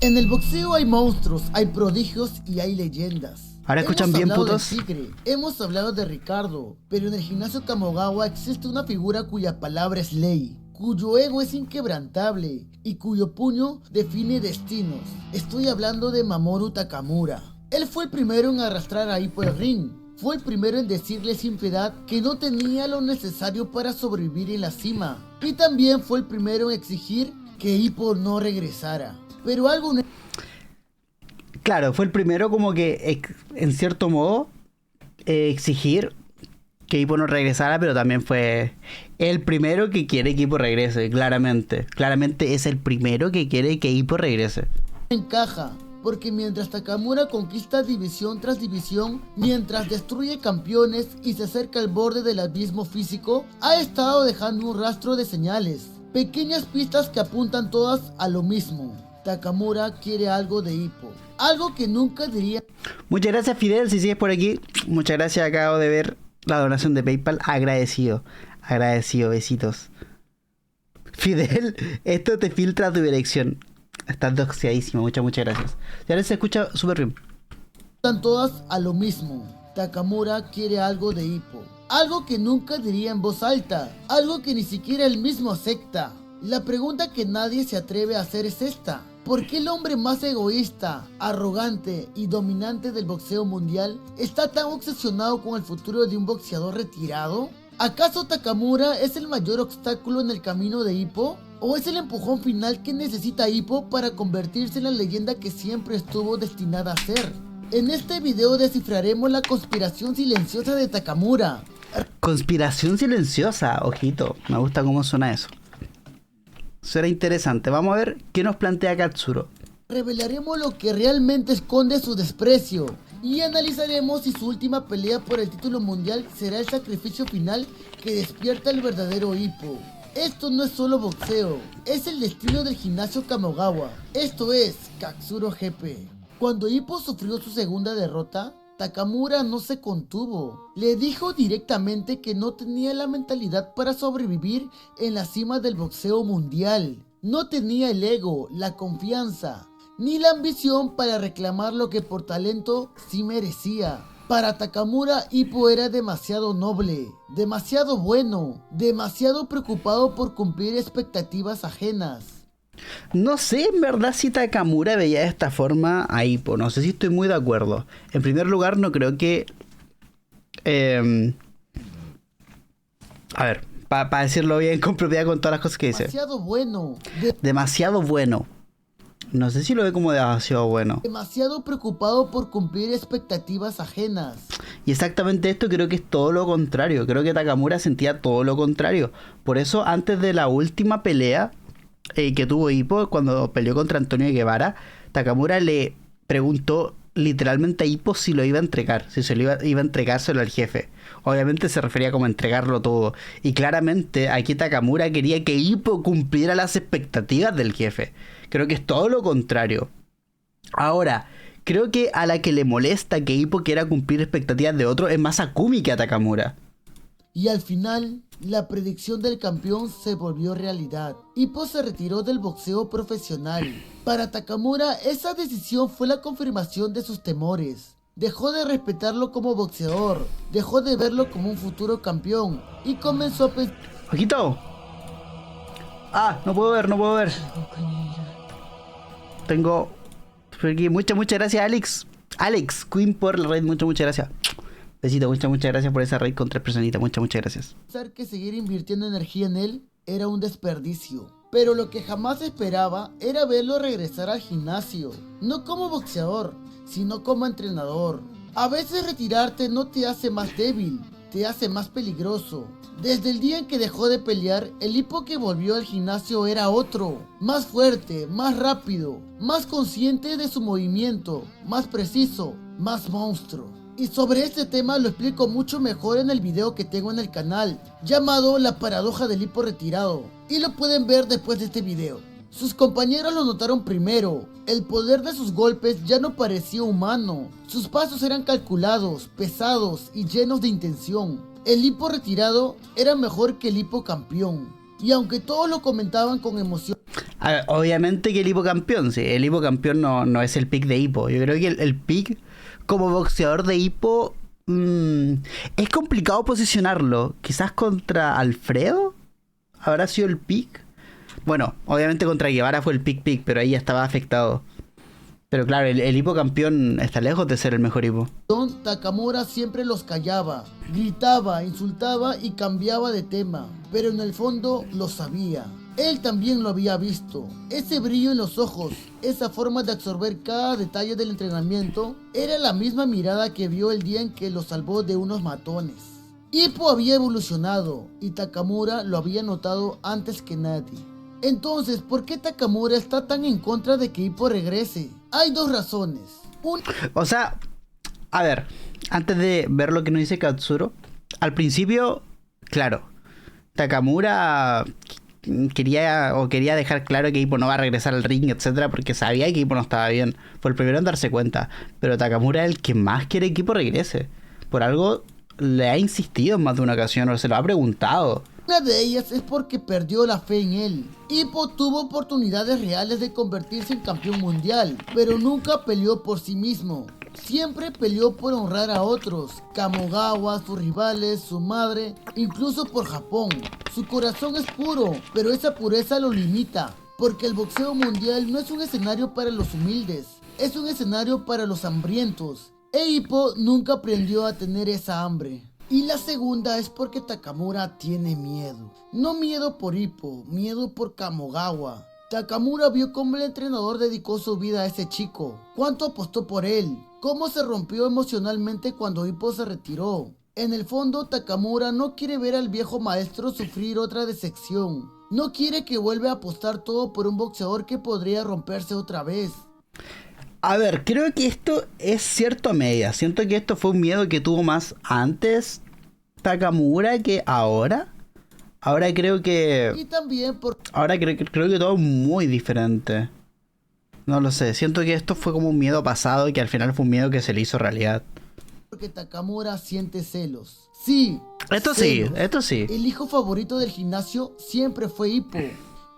En el boxeo hay monstruos, hay prodigios y hay leyendas. ¿Ahora escuchan bien, putos? Hemos hablado de Ricardo, pero en el gimnasio Kamogawa existe una figura cuya palabra es ley, cuyo ego es inquebrantable y cuyo puño define destinos. Estoy hablando de Mamoru Takamura. Él fue el primero en arrastrar a Ippo al ring. Fue el primero en decirle sin piedad que no tenía lo necesario para sobrevivir en la cima. Y también fue el primero en exigir que Ippo no regresara. Pero algo... Claro, fue el primero como que, en cierto modo, exigir que Ippo no regresara, pero también fue el primero que quiere que Ippo regrese, claramente. Claramente es el primero que quiere que Ippo regrese. Encaja, porque mientras Takamura conquista división tras división, mientras destruye campeones y se acerca al borde del abismo físico, ha estado dejando un rastro de señales, pequeñas pistas que apuntan todas a lo mismo. Takamura quiere algo de Ippo, algo que nunca diría. Muchas gracias, Fidel, si sigues por aquí. Muchas gracias, acabo de ver la donación de PayPal. Agradecido, besitos. Fidel, esto te filtra tu dirección. Estás doxeadísimo, muchas gracias. Y ahora se escucha súper bien. Están todas a lo mismo. Takamura quiere algo de Ippo, algo que nunca diría en voz alta, algo que ni siquiera él mismo acepta. La pregunta que nadie se atreve a hacer es esta: ¿por qué el hombre más egoísta, arrogante y dominante del boxeo mundial está tan obsesionado con el futuro de un boxeador retirado? ¿Acaso Takamura es el mayor obstáculo en el camino de Ippo? ¿O es el empujón final que necesita Ippo para convertirse en la leyenda que siempre estuvo destinada a ser? En este video descifraremos la conspiración silenciosa de Takamura. Conspiración silenciosa, ojito, me gusta cómo suena eso. Será interesante. Vamos a ver qué nos plantea Katsuro. Revelaremos lo que realmente esconde su desprecio y analizaremos si su última pelea por el título mundial será el sacrificio final que despierta el verdadero Ippo. Esto no es solo boxeo, es el destino del gimnasio Kamogawa. Esto es Katsuro GP. Cuando Ippo sufrió su segunda derrota, Takamura no se contuvo. Le dijo directamente que no tenía la mentalidad para sobrevivir en la cima del boxeo mundial. No tenía el ego, la confianza, ni la ambición para reclamar lo que por talento sí merecía. Para Takamura, Ippo era demasiado noble, demasiado bueno, demasiado preocupado por cumplir expectativas ajenas. No sé en verdad si Takamura veía de esta forma a Ippo. No sé si estoy muy de acuerdo. En primer lugar, no creo que... a ver, para decirlo bien con propiedad con todas las cosas que dice. Demasiado bueno. Demasiado bueno. No sé si lo ve como demasiado bueno. Demasiado preocupado por cumplir expectativas ajenas. Y exactamente esto creo que es todo lo contrario. Creo que Takamura sentía todo lo contrario. Por eso antes de la última pelea que tuvo Ippo, cuando peleó contra Antonio Guevara, Takamura le preguntó literalmente a Ippo si lo iba a entregar, si se lo iba a entregárselo al jefe. Obviamente se refería como a entregarlo todo. Y claramente aquí Takamura quería que Ippo cumpliera las expectativas del jefe. Creo que es todo lo contrario. Ahora, creo que a la que le molesta que Ippo quiera cumplir expectativas de otro es más a Kumi que a Takamura. Y al final, la predicción del campeón se volvió realidad. Ippo se retiró del boxeo profesional. Para Takamura, esa decisión fue la confirmación de sus temores. Dejó de respetarlo como boxeador, dejó de verlo como un futuro campeón y comenzó a pensar... ¡Ojito! Ah, no puedo ver. Tengo... Muchas gracias, Alex Queen, por la raid. Muchas gracias. Besito, muchas gracias por esa raid con 3 personitas. Muchas gracias. Pensar que seguir invirtiendo energía en él era un desperdicio. Pero lo que jamás esperaba era verlo regresar al gimnasio. No como boxeador, sino como entrenador. A veces retirarte no te hace más débil, te hace más peligroso. Desde el día en que dejó de pelear, el Ippo que volvió al gimnasio era otro. Más fuerte, más rápido, más consciente de su movimiento, más preciso, más monstruo. Y sobre este tema lo explico mucho mejor en el video que tengo en el canal, llamado La paradoja del Ippo retirado, y lo pueden ver después de este video. Sus compañeros lo notaron primero. El poder de sus golpes ya no parecía humano. Sus pasos eran calculados, pesados y llenos de intención. El Ippo retirado era mejor que el Ippo campeón. Y aunque todos lo comentaban con emoción, A ver, obviamente que el Hippo campeón, sí. El Hippo campeón no es el pick de Hippo. Yo creo que el pick como boxeador de Hippo es complicado posicionarlo. Quizás contra Alfredo habrá sido el pick. Bueno, obviamente contra Guevara fue el pick, pero ahí ya estaba afectado. Pero claro, el Hippo campeón está lejos de ser el mejor Hippo. Takamura siempre los callaba, gritaba, insultaba y cambiaba de tema, pero en el fondo lo sabía. Él también lo había visto. Ese brillo en los ojos, esa forma de absorber cada detalle del entrenamiento, era la misma mirada que vio el día en que lo salvó de unos matones. Hippo había evolucionado y Takamura lo había notado antes que nadie. Entonces, ¿por qué Takamura está tan en contra de que Hippo regrese? Hay dos razones. O sea, a ver, antes de ver lo que nos dice Katsuro, al principio, claro, Takamura quería dejar claro que Hippo no va a regresar al ring, etcétera, porque sabía que Hippo no estaba bien. Fue el primero en darse cuenta. Pero Takamura es el que más quiere que Hippo regrese. Por algo le ha insistido en más de una ocasión, o se lo ha preguntado. Una de ellas es porque perdió la fe en él. Hippo tuvo oportunidades reales de convertirse en campeón mundial, pero nunca peleó por sí mismo. Siempre peleó por honrar a otros, Kamogawa, sus rivales, su madre, incluso por Japón. Su corazón es puro, pero esa pureza lo limita, porque el boxeo mundial no es un escenario para los humildes, es un escenario para los hambrientos. Hippo nunca aprendió a tener esa hambre. Y la segunda es porque Takamura tiene miedo. No miedo por Hippo, miedo por Kamogawa. Takamura vio cómo el entrenador dedicó su vida a ese chico. Cuánto apostó por él. Cómo se rompió emocionalmente cuando Hippo se retiró. En el fondo, Takamura no quiere ver al viejo maestro sufrir otra decepción. No quiere que vuelva a apostar todo por un boxeador que podría romperse otra vez. A ver, creo que esto es cierto a media. Siento que esto fue un miedo que tuvo más antes Takamura que ahora. Ahora creo que... Y también Ahora creo que todo es muy diferente. No lo sé, siento que esto fue como un miedo pasado y que al final fue un miedo que se le hizo realidad. Porque Takamura siente celos. Sí, Esto celos. sí, esto sí. El hijo favorito del gimnasio siempre fue Hippo.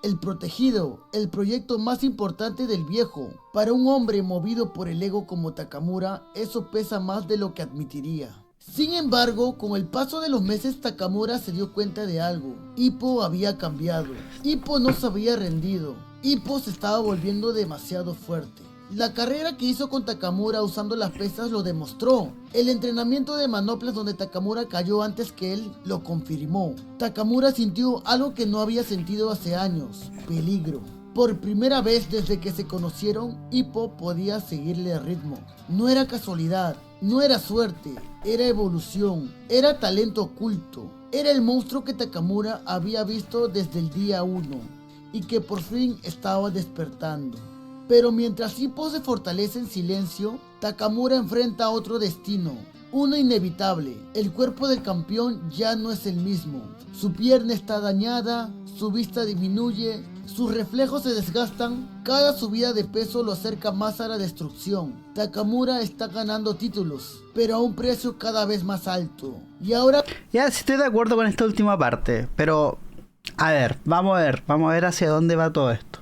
El protegido, el proyecto más importante del viejo. Para un hombre movido por el ego como Takamura, eso pesa más de lo que admitiría. Sin embargo, con el paso de los meses, Takamura se dio cuenta de algo. Hippo había cambiado. Hippo no se había rendido. Hippo se estaba volviendo demasiado fuerte. La carrera que hizo con Takamura usando las pesas lo demostró. El entrenamiento de manoplas donde Takamura cayó antes que él lo confirmó. Takamura sintió algo que no había sentido hace años: peligro. Por primera vez desde que se conocieron, Hippo podía seguirle el ritmo. No era casualidad, no era suerte, era evolución, era talento oculto. Era el monstruo que Takamura había visto desde el día 1 y que por fin estaba despertando. Pero mientras Hippo se fortalece en silencio, Takamura enfrenta otro destino, uno inevitable. El cuerpo del campeón ya no es el mismo. Su pierna está dañada, su vista disminuye, sus reflejos se desgastan. Cada subida de peso lo acerca más a la destrucción. Takamura está ganando títulos, pero a un precio cada vez más alto. Y ahora... Ya, sí estoy de acuerdo con esta última parte, pero... A ver, vamos a ver hacia dónde va todo esto.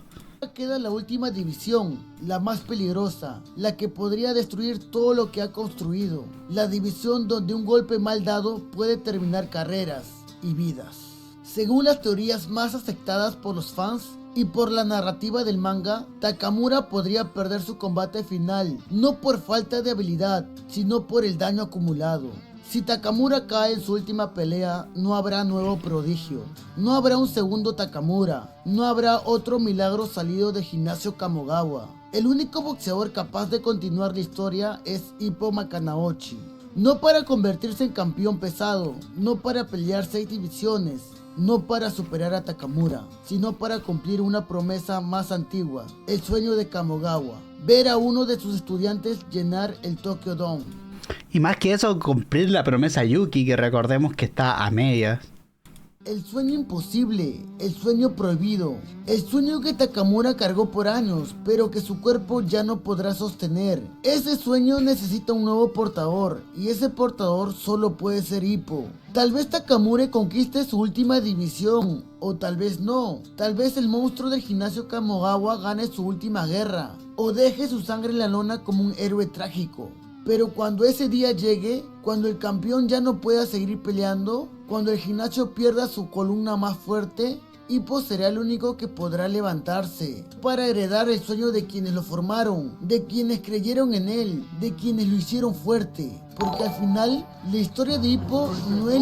Queda la última división, la más peligrosa, la que podría destruir todo lo que ha construido. La división donde un golpe mal dado puede terminar carreras y vidas. Según las teorías más aceptadas por los fans y por la narrativa del manga, Takamura podría perder su combate final, no por falta de habilidad, sino por el daño acumulado. Si Takamura cae en su última pelea, no habrá nuevo prodigio, no habrá un segundo Takamura, no habrá otro milagro salido del gimnasio Kamogawa. El único boxeador capaz de continuar la historia es Hippo Makanaochi. No para convertirse en campeón pesado, no para pelear 6 divisiones, no para superar a Takamura, sino para cumplir una promesa más antigua, el sueño de Kamogawa, ver a uno de sus estudiantes llenar el Tokyo Dome. Y más que eso, cumplir la promesa Yuki, que recordemos que está a medias. El sueño imposible, el sueño prohibido, el sueño que Takamura cargó por años, pero que su cuerpo ya no podrá sostener. Ese sueño necesita un nuevo portador, y ese portador solo puede ser Hippo. Tal vez Takamura conquiste su última división, o tal vez no. Tal vez el monstruo del gimnasio Kamogawa gane su última guerra, o deje su sangre en la lona como un héroe trágico. Pero cuando ese día llegue, cuando el campeón ya no pueda seguir peleando, cuando el gimnasio pierda su columna más fuerte, Hippo será el único que podrá levantarse para heredar el sueño de quienes lo formaron, de quienes creyeron en él, de quienes lo hicieron fuerte. Porque al final, la historia de Hippo no es...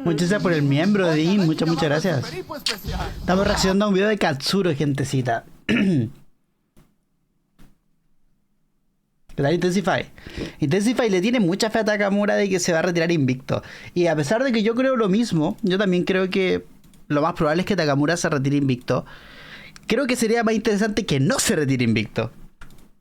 Muchas gracias por el miembro, Dean. Muchas gracias. Estamos reaccionando a un video de Katsuro, gentecita. Intensify. Intensify le tiene mucha fe a Takamura de que se va a retirar invicto. Y a pesar de que yo creo lo mismo, yo también creo que lo más probable es que Takamura se retire invicto. Creo que sería más interesante que no se retire invicto.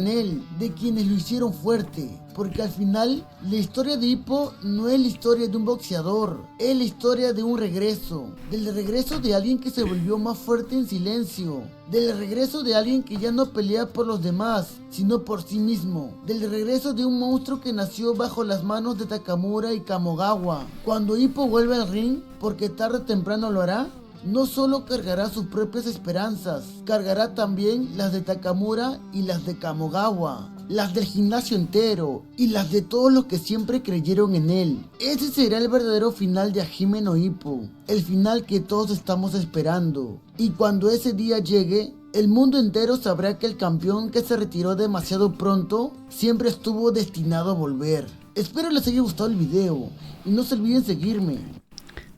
En él, de quienes lo hicieron fuerte, porque al final la historia de Hippo no es la historia de un boxeador, es la historia de un regreso, del regreso de alguien que se volvió más fuerte en silencio, del regreso de alguien que ya no pelea por los demás, sino por sí mismo, del regreso de un monstruo que nació bajo las manos de Takamura y Kamogawa. Cuando Hippo vuelve al ring, porque tarde o temprano lo hará, no solo cargará sus propias esperanzas, cargará también las de Takamura y las de Kamogawa, las del gimnasio entero y las de todos los que siempre creyeron en él. Ese será el verdadero final de Hajime no Ippo, el final que todos estamos esperando. Y cuando ese día llegue, el mundo entero sabrá que el campeón que se retiró demasiado pronto siempre estuvo destinado a volver. Espero les haya gustado el video y no se olviden seguirme.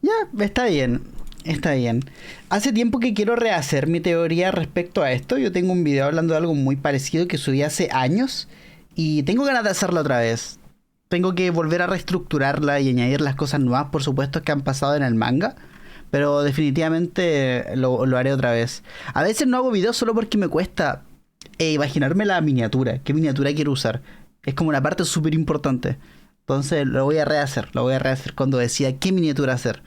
Ya, está bien. Está bien. Hace tiempo que quiero rehacer mi teoría respecto a esto. Yo tengo un video hablando de algo muy parecido que subí hace años y tengo ganas de hacerlo otra vez. Tengo que volver a reestructurarla y añadir las cosas nuevas, por supuesto, que han pasado en el manga. Pero definitivamente lo haré otra vez. A veces no hago videos solo porque me cuesta imaginarme la miniatura. ¿Qué miniatura quiero usar? Es como una parte súper importante. Entonces lo voy a rehacer. Lo voy a rehacer cuando decida qué miniatura hacer.